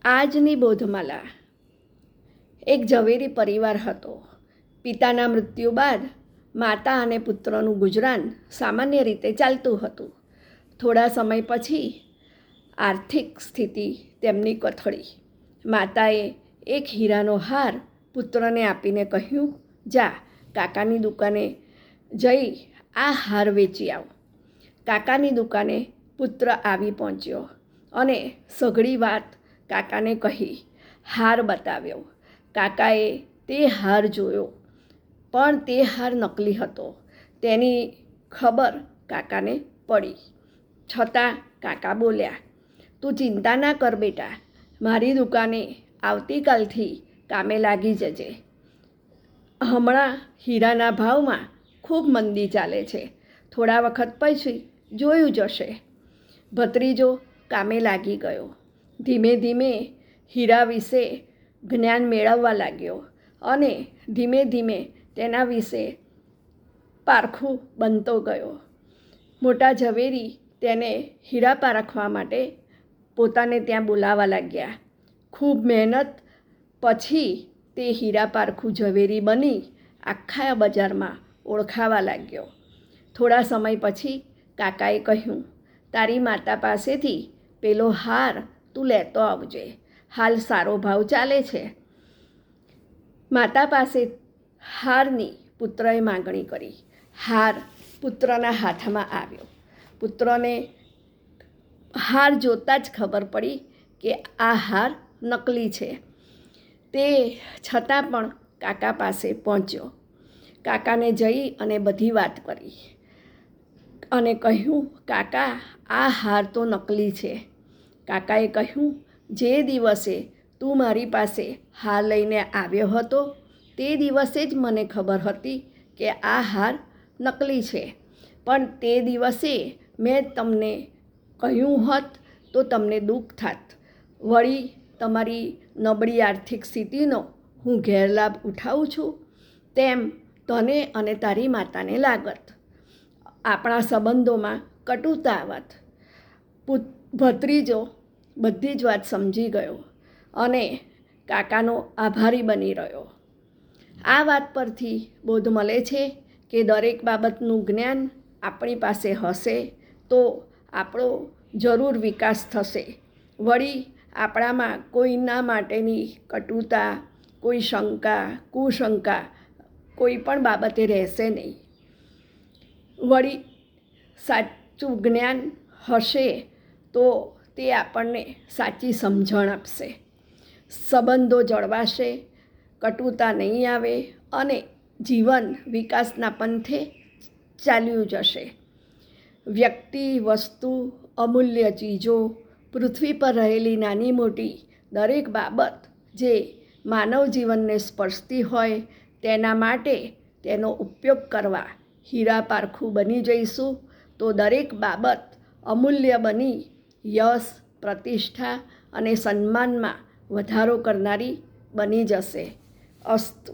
આજની બોધમાલા. એક ઝવેરી પરિવાર હતો. પિતાના મૃત્યુ બાદ માતા અને પુત્રનું ગુજરાન સામાન્ય રીતે ચાલતું હતું. થોડા સમય પછી આર્થિક સ્થિતિ તેમની કથળી. માતાએ એક હીરાનો હાર પુત્રને આપીને કહ્યું, જા કાકાની દુકાને જઈ આ હાર વેચી આવ. કાકાની દુકાને પુત્ર આવી પહોંચ્યો અને સઘળી વાત કાકાને કહી. હાર બતાવ્યો. કાકાએ તે હાર જોયો, પણ તે હાર નકલી હતો તેની ખબર કાકાને પડી. છતાં કાકા બોલ્યા, તું ચિંતા ના કર બેટા, મારી દુકાને આવતીકાલથી કામે લાગી જજે. હમણાં હીરાના ભાવમાં ખૂબ મંદી ચાલે છે, થોડા વખત પછી જોયું જશે. ભત્રીજો કામે લાગી ગયો. ધીમે ધીમે હીરા વિશે જ્ઞાન મેળવવા લાગ્યો અને ધીમે ધીમે તેના વિશે પારખું બનતો ગયો. મોટા ઝવેરી તેને હીરા પારખવા માટે પોતાને ત્યાં બોલાવવા લાગ્યા. ખૂબ મહેનત પછી તે હીરા પારખું ઝવેરી બની આખા બજારમાં ઓળખાવા લાગ્યો. થોડા સમય પછી કાકાએ કહ્યું, તારી માતા પાસેથી પેલો હાર તું લેતો આવજે, હાલ સારો ભાવ ચાલે છે. માતા પાસે હારની પુત્રએ માગણી કરી. હાર પુત્રના હાથમાં આવ્યો. પુત્રને હાર જોતાં જ ખબર પડી કે આ હાર નકલી છે. તે છતાં પણ કાકા પાસે પહોંચ્યો. કાકાને જઈ અને બધી વાત કરી અને કહ્યું, કાકા આ હાર તો નકલી છે. કાકાએ કહ્યું, જે દિવસે તું મારી પાસે હાર લઈને આવ્યો હતો તે દિવસે જ મને ખબર હતી કે આ હાર નકલી છે, પણ તે દિવસે મેં તમને કહ્યું હોત તો તમને દુઃખ થાત. વળી તમારી નબળી આર્થિક સ્થિતિનો હું ગેરલાભ ઉઠાવું છું તેમ તને અને તારી માતાને લાગત. આપણા સંબંધોમાં કટુતા આવત. ભત્રીજો બધી જ વાત સમજી ગયો અને કાકાનો આભારી બની રહ્યો. આ વાત પરથી બોધ મળે છે કે દરેક બાબતનું જ્ઞાન આપણી પાસે હશે તો આપણો જરૂર વિકાસ થશે. વળી આપણામાં કોઈના માટેની કટુતા, કોઈ શંકા, કુશંકા કોઈ પણ બાબતે રહેશે નહીં. વળી સાચું જ્ઞાન હશે તો તે આપણને સાચી સમજણ આપશે. સંબંધો જળવાશે, કટુતા નહીં આવે અને જીવન વિકાસના પંથે ચાલ્યું જશે. વ્યક્તિ, વસ્તુ, અમૂલ્ય ચીજો, પૃથ્વી પર રહેલી નાની મોટી દરેક બાબત જે માનવ જીવનને સ્પર્શતી હોય તેના માટે તેનો ઉપયોગ કરવા હીરા પારખું બની જઈશું તો દરેક બાબત અમૂલ્ય બની યશ, પ્રતિષ્ઠા અને સન્માનમાં વધારો કરનારી બની જશે. અસ્તુ.